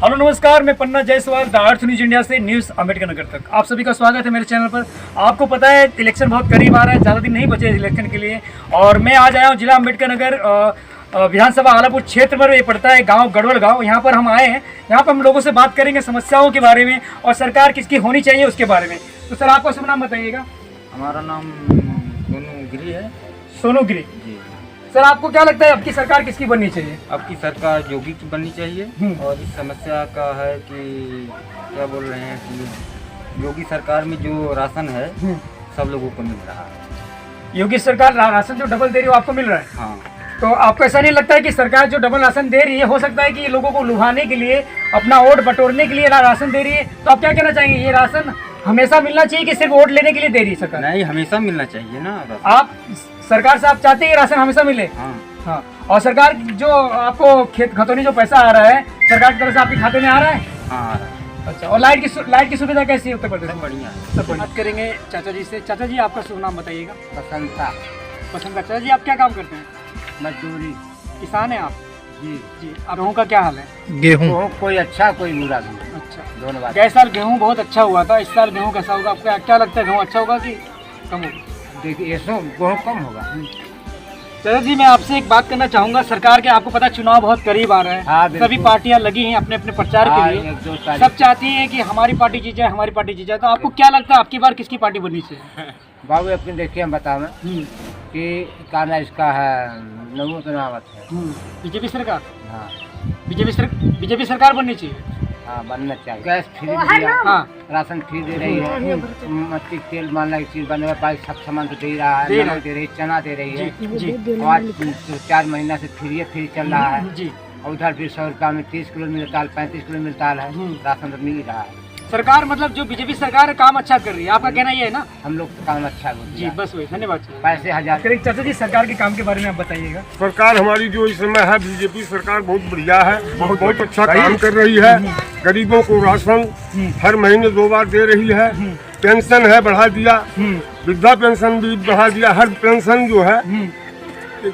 Hello नमस्कार, मैं Panna Jaiswal the Earth News India news न्यूज़ अम्बेडकर नगर तक आप सभी का स्वागत है मेरे चैनल पर। आपको पता है इलेक्शन बहुत करीब आ रहा है, ज़्यादा दिन नहीं बचे इलेक्शन के लिए। और मैं आज आया हूँ जिला अम्बेडकर नगर विधानसभा आलापुर क्षेत्र में, ये पड़ता है गांव गढ़वल गांव। यहाँ पर हम आए हैं, यहाँ पर हम लोगों से बात करेंगे समस्याओं के बारे में और सरकार किसकी होनी चाहिए उसके बारे में। तो सर आपका शुभ नाम बताइएगा। हमारा नाम सोनू गिरी है। सोनू गिरी जी। सर आपको क्या लगता है अब की सरकार किसकी बननी चाहिए? अब की सरकार योगी की बननी चाहिए। और इस समस्या का है कि क्या बोल रहे हैं कि योगी सरकार में जो राशन है सब लोगों को मिल रहा है। योगी सरकार राशन जो डबल दे रही है वो आपको मिल रहा है? हाँ। तो आपको ऐसा नहीं लगता है कि सरकार जो डबल राशन दे रही है, हो सकता है कि लोगों को लुभाने के लिए, अपना वोट बटोरने के लिए राशन दे रही है? तो आप क्या कहना चाहेंगे, ये राशन हमेशा मिलना चाहिए कि सिर्फ वोट लेने के लिए दे रही है सरकार? नहीं, हमेशा मिलना चाहिए ना राशन। आप सरकार से आप चाहते हैं कि राशन हमेशा मिले? हाँ। हाँ। और सरकार जो आपको खतौनी जो पैसा आ रहा है सरकार की तरफ से आपके खाते में आ रहा है? हाँ आ रहा है। अच्छा। और लाइट की सुविधा कैसी है उत्तर प्रदेश में? बढ़िया है। सब बढ़िया। बात करेंगे चाचा जी से। चाचा जी आपका शुभ नाम बताइएगा। बसंता। पसंद। चाचा जी आप क्या काम करते हैं? मजदूरी। किसान हैं आप? जी जी। आप गेहूँ का क्या हाल है? गेहूँ कोई अच्छा कोई बुरा भी। अच्छा। दोनों बात। गए साल गेहूँ बहुत अच्छा हुआ था, इस साल गेहूँ कैसा होगा? आपको क्या लगता है, गेहूँ अच्छा होगा कि कम होगा? देखिए ऐसा गेहूँ कम होगा। चाचा जी मैं आपसे एक बात करना चाहूँगा। सरकार के आपको पता चुनाव बहुत करीब आ रहा है। हाँ, सभी पार्टियां लगी हैं अपने अपने प्रचार के लिए। सब चाहती हैं कि हमारी पार्टी जीत जाए, हमारी पार्टी जीत जाए। तो आपको क्या लगता है आपकी बार किसकी पार्टी बननी चाहिए? बाबू अपने देखिए हम बतावें कि काना इसका है नमो तनावत है। बीजेपी सरकार? हाँ। बीजेपी सरकार बननी चाहिए। हाँ बनना चाहिए। गैस फ्री दे दिया। हाँ। राशन फ्री दे रही है। मट्टी तेल मान ला चीज बनने का सब सामान तो दे रहा है। नमक दे रही है, चना दे रही है। जी। आज 4 महीना से फ्री चल रहा है। जी। और उधर फिर 100 रुपया में 30 किलो मिलता है, 35 किलो मिलता है। राशन तो मिल रहा है। सरकार मतलब जो बीजेपी सरकार है काम अच्छा कर रही है, आपका कहना ये है ना? हम लोग तो काम अच्छा हो जी बस वही। धन्यवाद। पैसे हजार। चाचा जी सरकार के काम के बारे में आप बताइएगा। सरकार हमारी जो इस समय है बीजेपी सरकार बहुत बढ़िया है, बहुत अच्छा काम कर रही है। गरीबों को राशन हर महीने 2 बार दे रही है। पेंशन है बढ़ा दिया, वृद्धा पेंशन भी बढ़ा दिया। हर पेंशन जो है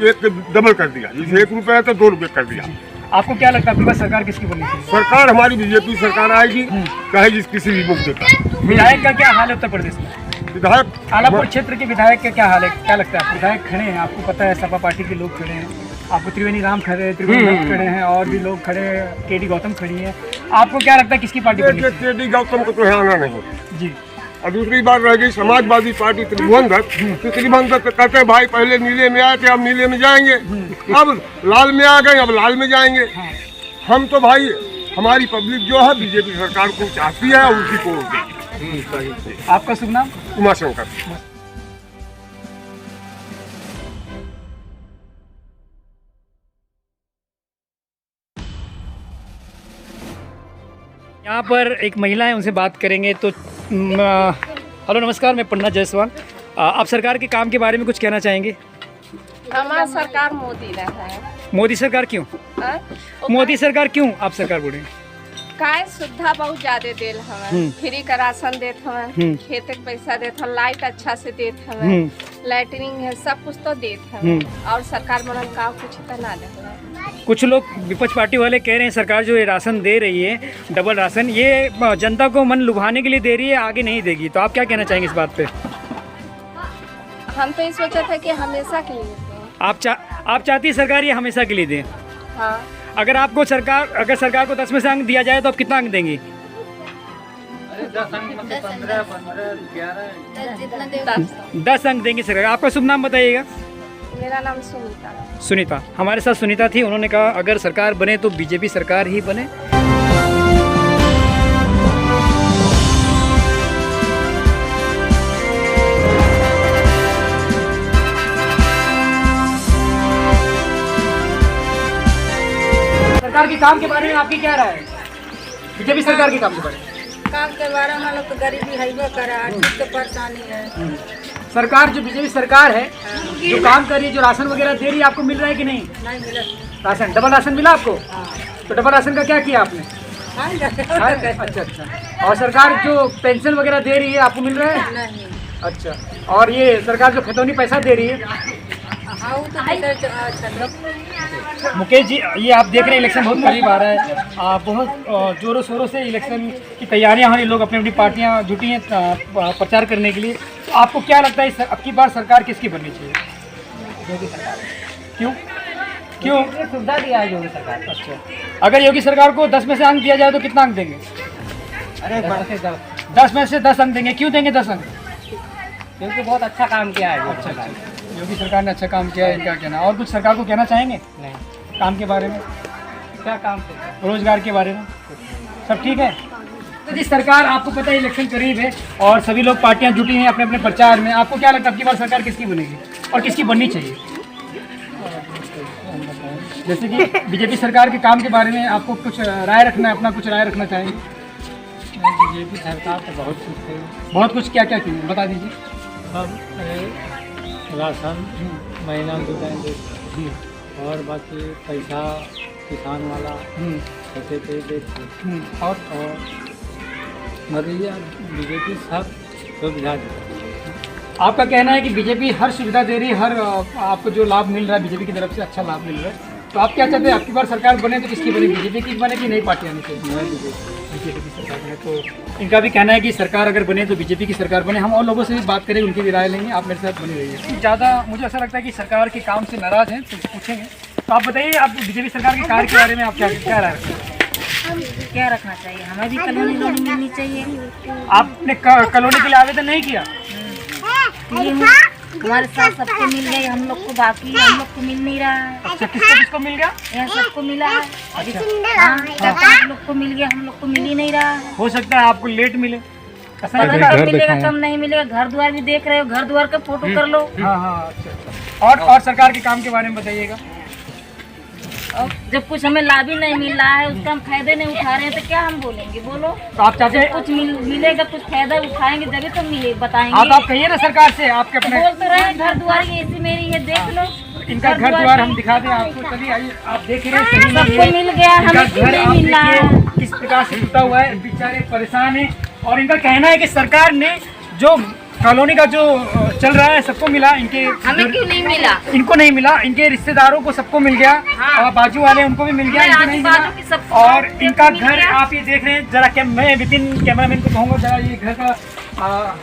एक डबल कर दिया, जैसे 1 रुपये तो 2 रुपये कर दिया। आपको क्या लगता है सरकार किसकी बननी चाहिए? सरकार हमारी बीजेपी सरकार आएगी, चाहे जिस किसी भी मुख देता। विधायक का क्या हाल है उत्तर प्रदेश में? विधायक आलापुर क्षेत्र के विधायक का क्या हाल है, क्या लगता है? विधायक खड़े हैं, आपको पता है सपा पार्टी के लोग खड़े हैं, आपको त्रिवेणी राम खड़े, त्रिवेणी खड़े हैं और भी लोग खड़े हैं, केडी गौतम खड़ी है। आपको क्या लगता है किसकी पार्टी बननी चाहिए? केडी गौतम को तो आना नहीं। जी। और दूसरी बात रह गई समाजवादी पार्टी त्रिभुवन दत्त। त्रिभुवन दत्त कहते हैं भाई पहले नीले में आए थे, अब नीले में जाएंगे, अब लाल में आ गए, अब लाल में जाएंगे। हम तो भाई हमारी पब्लिक जो है बीजेपी सरकार को चाहती है और उसी को देगी। आपका शुभ नाम? उमाशंकर। यहाँ पर एक महिला है, उनसे बात करेंगे। तो हेलो नमस्कार, मैं पन्ना जायसवाल। आप सरकार के काम के बारे में कुछ कहना चाहेंगे? हमारा सरकार मोदी रहा है। मोदी सरकार क्यों? मोदी सरकार क्यों आप सरकार बोले? काय सुविधा बहुत ज्यादा देल हमें, फ्री का राशन देत हमें, खेत के पैसा देत हमें, लाइट अच्छा से देत हमें, लैटरिंग है, सब कुछ तो देत हमें। और सरकार बनल का कुछ तो ना दे। कुछ लोग विपक्ष पार्टी वाले कह रहे हैं सरकार जो ये राशन दे रही है डबल राशन, ये जनता को मन लुभाने के लिए दे रही है, आगे नहीं देगी। तो आप क्या कहना चाहेंगे इस बात पे? हम तो इस सोचे थे कि हमेशा के लिए आप चाहती है सरकार ये हमेशा के लिए दे? हाँ। अगर सरकार को 10 में से अंक दिया जाए तो आप कितना अंक देंगी? 10 अंक देंगे सरकार। आपका शुभ नाम बताइएगा। मेरा नाम सुनीता। सुनीता। हमारे साथ सुनीता थी, उन्होंने कहा अगर सरकार बने तो बीजेपी सरकार ही बने। सरकार के काम के बारे में आपकी क्या राय है? बीजेपी सरकार के काम के बारे में? काम के बारे में लोग तो गरीबी है करा, ठीक तो परेशानी है। सरकार जो बीजेपी सरकार है जो काम कर रही है, जो राशन वगैरह दे रही है, आपको मिल रहा है कि नहीं? नहीं मिला। राशन डबल राशन मिला आपको? तो डबल राशन का क्या किया आपने? अच्छा। और सरकार जो पेंशन वगैरह दे रही है आपको मिल रहा है? नहीं। अच्छा। और ये सरकार जो खतौनी पैसा दे रही है हाँ वो तो अच्छा मुकेश जी, ये आप देख रहे हैं इलेक्शन बहुत करीब आ रहा है, बहुत जोरों शोरों से इलेक्शन की तैयारियां हो रही, लोग अपनी अपनी पार्टियां जुटी हैं प्रचार करने के लिए। तो आपको क्या लगता है अब की बार सरकार किसकी बननी चाहिए? योगी सरकार। क्यों क्यों? सुविधा दिया है योगी सरकार। अच्छा, अगर योगी सरकार को 10 में से अंक दिया जाए तो कितना अंक देंगे? अरे 10 में से 10 अंक देंगे। क्यों देंगे 10 अंक? क्योंकि बहुत अच्छा काम किया है अच्छा अच्छा, योगी सरकार ने अच्छा काम किया है, क्या कहना? और कुछ सरकार को कहना चाहेंगे नहीं। काम के बारे में? क्या काम रोजगार के बारे में सब ठीक है? तो जी सरकार, आपको पता है इलेक्शन करीब है और सभी लोग पार्टियां जुटी हैं अपने अपने प्रचार में। आपको क्या लगता है अब की बार सरकार किसकी बनेगी और किसकी बननी चाहिए? जैसे कि बीजेपी सरकार के काम के बारे में आपको कुछ राय रखना है, अपना कुछ राय रखना चाहेंगे? बीजेपी सरकार तो बहुत कुछ है। बहुत कुछ, क्या क्या किए बता दीजिए। सब राशन महीना दुकान और बाकी पैसा किसान वाला छोटे पे देते और मरिया बीजेपी सब सुविधा देती है। आपका कहना है कि बीजेपी हर सुविधा दे रही है, हर आपको जो लाभ मिल रहा है बीजेपी की तरफ से अच्छा लाभ मिल रहा है। तो आप क्या चाहते हैं आपकी बार सरकार बने तो किसकी बने? बीजेपी की बने कि नई पार्टी आनी चाहिए? बीजेपी की सरकार बने। तो इनका भी कहना है कि सरकार अगर बने तो बीजेपी की सरकार बने। हम और लोगों से भी बात करेंगे, उनकी भी राय लेंगे। आप मेरे साथ बनी रहिए। ज़्यादा मुझे ऐसा लगता है कि सरकार के काम से नाराज़ हैं, तो पूछेंगे। तो आप बताइए, आप बीजेपी सरकार के कार्य के बारे में आप क्या राय रखते हैं? क्या रखना चाहिए? हमें भी कॉलोनी मिलनी चाहिए। आपने कॉलोनी के लिए आवेदन नहीं किया? हमारे साथ सबको मिल गई, हम लोग को बाकी हम लोग को मिल नहीं रहा है। अच्छा, किसको मिल गया? यहाँ सबको मिला है। हाँ, हम लोग को मिल गया, हम लोग को मिल ही नहीं रहा है। हो सकता है आपको लेट मिले। ऐसा पता लगता है? कब मिलेगा कब नहीं मिलेगा। घर द्वार भी देख रहे हो, घर द्वार का फोटो कर लो। हाँ हाँ, अच्छा। और सरकार के काम के बारे में बताइएगा। और जब कुछ हमें लाभ ही नहीं मिल रहा है, उसका हम फायदे नहीं उठा रहे हैं, तो क्या हम बोलेंगे? बोलो। तो आप चाहते हैं, कुछ मिलेगा, कुछ फायदा उठाएंगे जब तो मिले बताएंगे। आप कहिए ना सरकार से, आपके अपने बोल तो रहे हैं घर द्वार ये ऐसी मेरी है, देख लो। इनका घर द्वार हम दिखा दें आपको। चलिए आइए, आप देख रहे हैं सही में सबको ये मिल गया, इनका हमें क्यों घर नहीं आप मिल रहा है? देखिए किस प्रकार से टूटा हुआ है, बेचारे परेशान हैं। और इनका कहना है कि सरकार ने जो कॉलोनी का जो चल रहा है सबको मिला, इनके हमें क्यों नहीं मिला? इनको नहीं मिला, इनके रिश्तेदारों को सबको मिल गया। और बाजू वाले उनको भी मिल गया, इनको नहीं बाजू की मिला। सबको और इनका घर आप ये देख रहे हैं जरा। मैं विपिन कैमरामैन को कहूँगा जरा ये घर का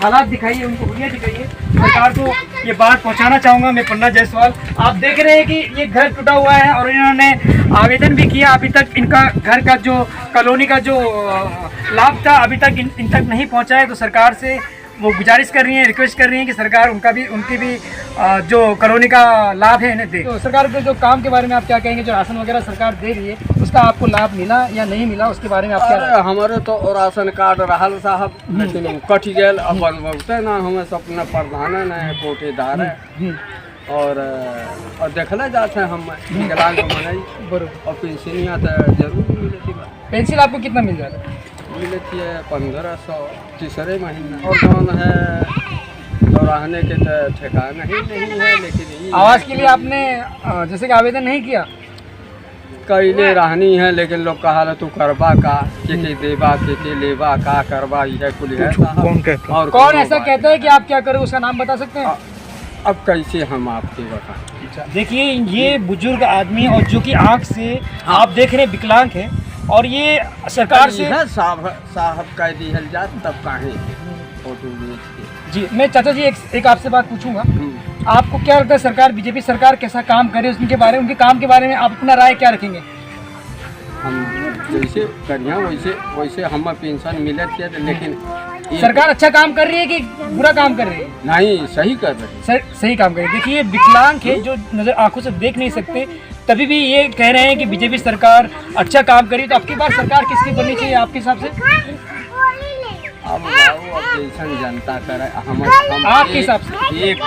हालात दिखाइए, उनको हुलिया दिखाइए। सरकार को ये बात पहुंचाना चाहूँगा मैं, पन्ना जायसवाल। आप देख रहे हैं कि ये घर टूटा हुआ है और इन्होंने आवेदन भी किया। अभी तक इनका घर का जो कॉलोनी का जो लाभ था अभी तक इन तक नहीं पहुँचा है। तो सरकार से वो गुजारिश कर रही हैं, रिक्वेस्ट कर रही हैं कि सरकार उनकी भी जो कॉलोनी का लाभ है इन्हें दे। तो सरकार के जो काम के बारे में आप क्या कहेंगे? जो राशन वगैरह सरकार दे रही है उसका आपको लाभ मिला या नहीं मिला, उसके बारे में आप क्या? अरे हमारे तो राशन कार्ड रहल साहब, लेकिन वो कट गए। अब बनबते ना हमें अपना प्रधान है कोटेदार है और देखले जाते हैं हम विकलांग मनाई बरोबर। और पेंशनिया तो जरूर मिले थी। पेंसिल आपको कितना मिल जाता है? मिले थी 1500 तीसरे महीना। और कौन है तो रहने के तो ठिकाना ही नहीं है। लेकिन आवास के लिए आपने जैसे कि आवेदन नहीं किया? कैले रहनी है, लेकिन लोग कहा तू करबा का के देवा के लेवा का करवा है कुल है। कौन कहता? और कौन ऐसा कहता है कि आप क्या करें? उसका नाम बता सकते हैं? अब कैसे हम आपके बताएं? देखिए, ये बुजुर्ग आदमी और जो कि आंख से आप देख रहे हैं विकलांग है और ये सरकार से साहब कह दी जात तब काहे फोटो जी। मैं चाचा जी एक आपसे बात पूछूंगा। आपको क्या लगता है सरकार, बीजेपी सरकार कैसा काम करे, उनके काम के बारे में आप अपना राय क्या रखेंगे? हम जैसे करिया वैसे हम पेंशन मिलत है, लेकिन सरकार अच्छा काम कर रही है कि बुरा काम कर रही है? नहीं, सही कर रही है। सही काम कर रही है। देखिए, विकलांग है जो नजर आंखों से देख नहीं सकते, तभी भी ये कह रहे हैं कि बीजेपी सरकार अच्छा काम करी। तो आपकी बार सरकार किसकी बननी चाहिए आपके हिसाब से? अब पेंशन जनता करे। हम आपके हिसाब से एक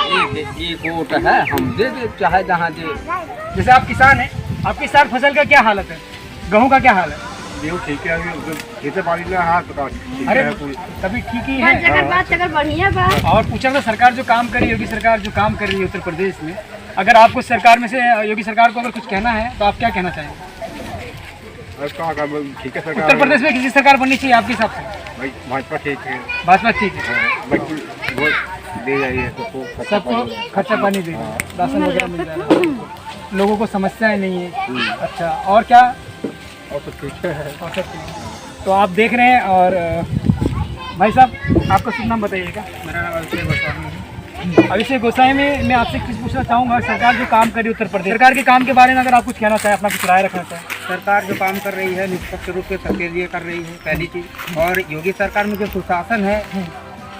वोट है, हम दे चाहे जहाँ दे। जैसे आप किसान हैं, आपकी इस साल फसल का क्या हालत है? गेहूँ का क्या हाल है? गेहूँ ठीक है, खेती बाड़ी में हाथ अरे तभी ठीक ही है। बढ़िया बात। और पूछा था सरकार जो काम कर रही है, योगी सरकार जो काम कर रही है उत्तर प्रदेश में, अगर आपको सरकार में से योगी सरकार को अगर कुछ कहना है तो आप क्या कहना चाहेंगे? ठीक है सरकार। उत्तर प्रदेश में किसी सरकार बननी चाहिए आपके हिसाब से? भाई भाजपा ठीक है। भाजपा ठीक है। दे जाइए सबको खर्चा पानी दे रही है, राशन वगैरह मिल जा रहा है, लोगों को समस्याएं नहीं है। अच्छा, और क्या? और तो ठीक है। और सब ठीक है। तो आप देख रहे हैं। और भाई साहब, आपका शुभ नाम बताइएगा। मेरा नाम अभिषेक गोस्वामी है। अभिषेक गोसाई में मैं आपसे कुछ पूछना चाहूँगा, सरकार जो काम कर रही है उत्तर प्रदेश सरकार के काम के बारे में अगर आप कुछ कहना चाहें, अपना कुछ राय रखना चाहें। सरकार जो काम कर रही है निष्पक्ष रूप से सबके लिए कर रही है, पहली चीज़। और योगी सरकार में जो सुशासन है,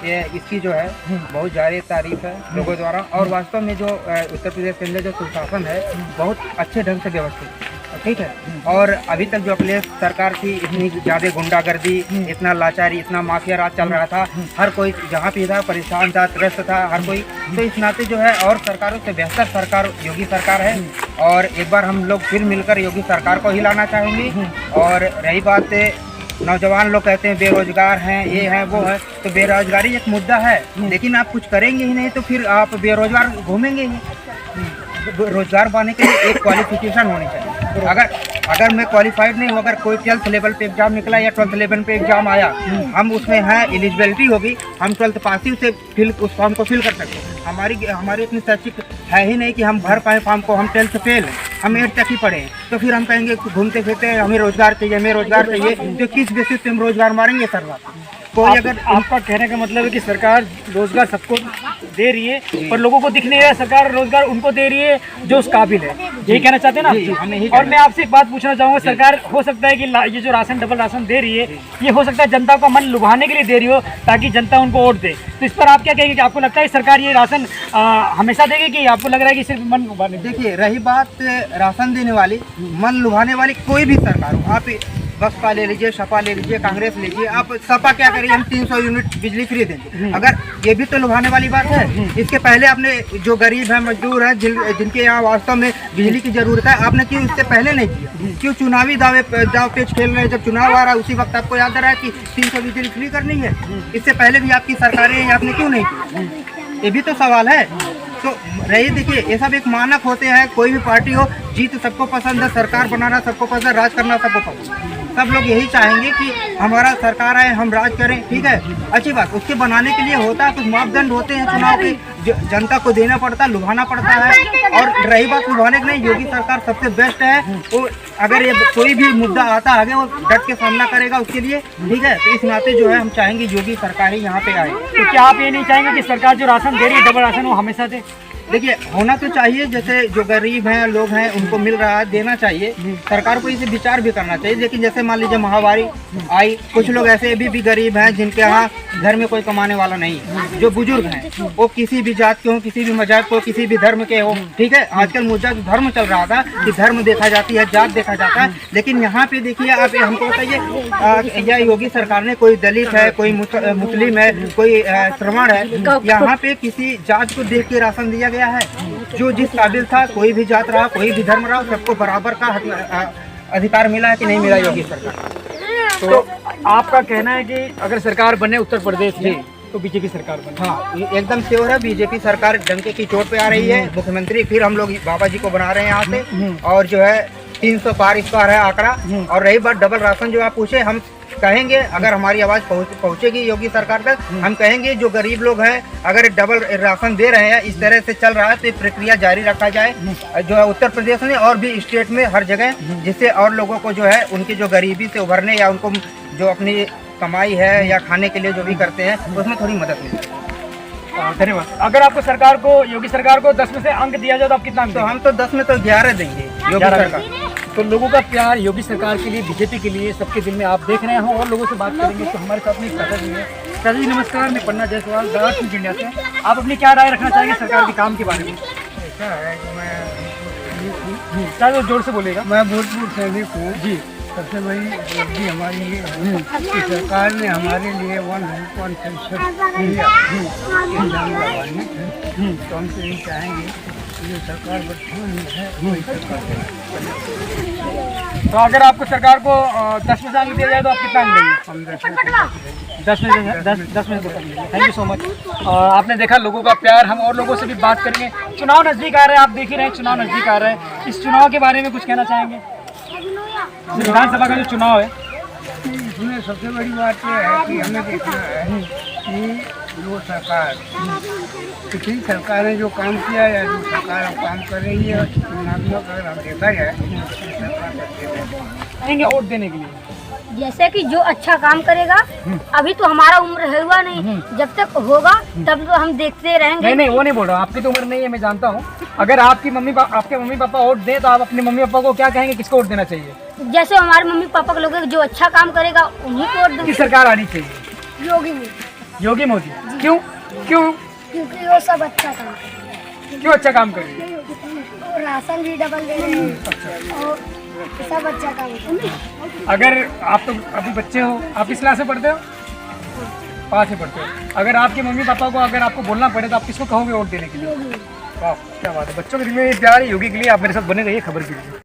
ये इसकी जो है बहुत ज़्यादा तारीफ है लोगों द्वारा। और वास्तव में जो उत्तर प्रदेश के अंदर जो सुशासन है बहुत अच्छे ढंग से व्यवस्थित, ठीक है। और अभी तक जो अखिलेश सरकार थी, इतनी ज़्यादा गुंडागर्दी, इतना लाचारी, इतना माफिया राज चल रहा था, हर कोई जहाँ पे था परेशान था, त्रस्त था हर कोई। तो इस नाते जो है और सरकारों से बेहतर सरकार योगी सरकार है। और एक बार हम लोग फिर मिलकर योगी सरकार को ही लाना चाहेंगे। और रही बात नौजवान लोग कहते हैं बेरोजगार हैं, ये है वो है, तो बेरोजगारी एक मुद्दा है, लेकिन आप कुछ करेंगे ही नहीं तो फिर आप बेरोजगार घूमेंगे ही। रोजगार पाने के लिए एक क्वालिफिकेशन होनी चाहिए। अगर मैं क्वालिफाइड नहीं हूँ, अगर कोई 12th लेवल पे एग्जाम निकला या 12th लेवल पे एग्जाम आया, हम उसमें है एलिजिबिलिटी होगी, हम 12th पास ही से फिल उस फॉर्म को फिल कर सकते हैं। हमारी इतनी शैक्षिक है ही नहीं कि हम भर पाए फॉर्म को। हम 12th फेल हैं, हम 8th तक ही पढ़े हैं, तो फिर हम कहेंगे घूमते फिरते हैं हमें रोजगार चाहिए, हमें रोजगार चाहिए, तो किस बेसिस पे हम रोजगार मारेंगे सरकार? कोई अगर आपका कहने का मतलब है कि सरकार रोजगार सबको दे रही है, पर लोगों को दिख नहीं रहा है सरकार रोजगार उनको दे रही है जो उस काबिल है, यही कहना चाहते हैं ना? और मैं आपसे एक बात पूछना चाहूँगा, सरकार हो सकता है कि ये जो राशन डबल राशन दे रही है, ये हो सकता है जनता का मन लुभाने के लिए दे रही हो ताकि जनता उनको वोट दे। तो इस पर आप क्या कहेंगे कि आपको लगता है सरकार ये राशन हमेशा देगी कि आपको लग रहा है कि सिर्फ मन लुभाने? देखिए, रही बात राशन देने वाली, मन लुभाने वाली कोई भी सरकार हो, आप बसपा ले लीजिए, सपा ले लीजिए, कांग्रेस लीजिए, आप सपा क्या करिए, हम 300 यूनिट बिजली फ्री देंगे, अगर ये भी तो लुभाने वाली बात है। इसके पहले आपने जो गरीब है, मजदूर है, जिनके यहाँ वास्तव में बिजली की जरूरत है, आपने क्यों इससे पहले नहीं किया? क्यों चुनावी दाव पेच खेल रहे हैं? जब चुनाव आ रहा है उसी वक्त आपको याद आ रहा है कि 300 बिजली फ्री करनी है। इससे पहले भी आपकी सरकारें हैं, आपने क्यों नहीं की? ये भी तो सवाल है। तो रही देखिए, ये सब एक मानक होते हैं, कोई भी पार्टी हो, जीत सबको पसंद है, सरकार बनाना सबको पसंद है, राज करना सबको पसंद है। सब लोग यही चाहेंगे कि हमारा सरकार आए, हम राज करें, ठीक है, अच्छी बात। उसके बनाने के लिए होता है कुछ मापदंड होते हैं चुनाव के, जनता को देना पड़ता है, लुभाना पड़ता है। और रही बात लुभाने की नहीं, योगी सरकार सबसे बेस्ट है। वो अगर ये कोई भी मुद्दा आता आगे, वो डट के सामना करेगा उसके लिए, ठीक है। तो इस नाते जो है हम चाहेंगे योगी सरकार ही यहाँ पे आए। तो क्या आप ये नहीं चाहेंगे कि सरकार जो राशन दे रही है डबल राशन वो हमेशा दे? देखिए, होना तो चाहिए, जैसे जो गरीब हैं लोग हैं उनको मिल रहा है, देना चाहिए। सरकार को इसे विचार भी करना चाहिए। लेकिन जैसे मान लीजिए महामारी आई, कुछ लोग ऐसे भी गरीब हैं जिनके यहाँ घर में कोई कमाने वाला नहीं है, जो बुजुर्ग हैं, वो किसी भी जात के हो, किसी भी मजाक को, किसी भी धर्म के हो, ठीक है। आजकल मुद्दा जो धर्म चल रहा था कि धर्म देखा जाती है, जात देखा जाता है, लेकिन यहाँ पे देखिए आप, हमको बताइए, यह योगी सरकार ने, कोई दलित है, कोई मुस्लिम है, कोई श्रमण है, यहाँ पे किसी जात को देख के राशन दिया है। जो जिस काबिल था, कोई भी जात रहा, कोई भी धर्म रहा, सबको बराबर का अधिकार मिला है कि नहीं मिला योगी सरकार? तो आपका कहना है कि अगर सरकार बने उत्तर प्रदेश में तो बीजेपी सरकार बने? हाँ, एकदम श्योर है, बीजेपी सरकार डंके की चोट पे आ रही है। मुख्यमंत्री फिर हम लोग बाबा जी को बना रहे हैं यहाँ से। और जो है 300 पार इस बार है आंकड़ा। और रही बात डबल राशन जो आप पूछे, हम कहेंगे अगर हमारी आवाज़ पहुंचेगी योगी सरकार तक, हम कहेंगे जो गरीब लोग हैं अगर डबल राशन दे रहे हैं, इस तरह से चल रहा है, तो प्रक्रिया जारी रखा जाए जो है उत्तर प्रदेश में और भी स्टेट में, हर जगह, जिससे और लोगों को जो है उनकी जो गरीबी से उभरने या उनको जो अपनी कमाई है या खाने के लिए जो भी करते हैं उसमें थोड़ी मदद मिले। धन्यवाद। अगर आपको सरकार को, योगी सरकार को 10 में से अंक दिया जाए तो आप कितना अंक? तो हम तो 10 में तो 11 देंगे योगी सरकार। तो लोगों का प्यार योगी सरकार के लिए, बीजेपी के लिए सबके दिल में आप देख रहे हैं। और लोगों से बात करेंगे तो हमारे साथ में एक चाचा जी है। चाचा जी नमस्कार, मैं पन्ना जायसवाल दार्थ न्यूज़ इंडिया से। आप अपनी क्या राय रखना चाहेंगे सरकार के काम के बारे में? ऐसा है कि मैं चाचा जोर से बोलेगा। मैं भोजपुर सैनिक हूँ जी। सबसे बड़ी उपलब्धि हमारी ये है कि सरकार ने हमारे लिए 100% पेंशन दिया एग्जाम करवाने। तो हम तो यही चाहेंगे कि जो सरकार वर्तमान में है वही सरकार। तो अगर आपको सरकार को 10 में से अंक दिया जाए तो आप कितना अंक देंगे? हम 10 में से 10। Thank you so much. और आपने देखा लोगों का प्यार। हम और लोगों से भी बात करेंगे। चुनाव नज़दीक आ रहे हैं, आप देख ही रहे हैं चुनाव नज़दीक आ रहा है। इस चुनाव के बारे में कुछ कहना चाहेंगे? विधानसभा का जो चुनाव है, इसमें सबसे बड़ी बात यह है कि हमें देखना है कि जो सरकार, पिछली सरकार ने जो काम किया है, जो सरकार अब काम कर रही है, तुलनात्मक अगर हम देखा जाए सरकार करते हैं। आएंगे वोट देने के लिए? जैसे कि जो अच्छा काम करेगा, अभी तो हमारा उम्र है हुआ नहीं, जब तक होगा तब तो हम देखते रहेंगे। नहीं नहीं, वो नहीं बोल रहा हूँ, आपकी तो उम्र नहीं है, मैं जानता हूँ। अगर आपके मम्मी पापा वोट दें तो आप अपने मम्मी पापा को क्या कहेंगे, किसको वोट देना चाहिए? जैसे हमारे मम्मी पापा के लोग जो अच्छा काम करेगा उन्हीं को वोट की दूंगी। सरकार आनी चाहिए? योगी मोदी। योगी मोदी। क्यों क्यों क्योंकि वो सब अच्छा काम करे, क्यों अच्छा काम करेंगे? और राशन भी डबल दे रहे हैं और सब अच्छा काम करे। अगर आप तो अभी बच्चे हो, आप किस क्लास में पढ़ते हो? 5 में पढ़ते हो। अगर आपके मम्मी पापा को अगर आपको बोलना पड़े तो आप किसको कहोगे वोट देने के लिए? वाह क्या बात है, बच्चों के दिल में प्यार है योगी के लिए। आप मेरे साथ बने रहिए खबर के लिए।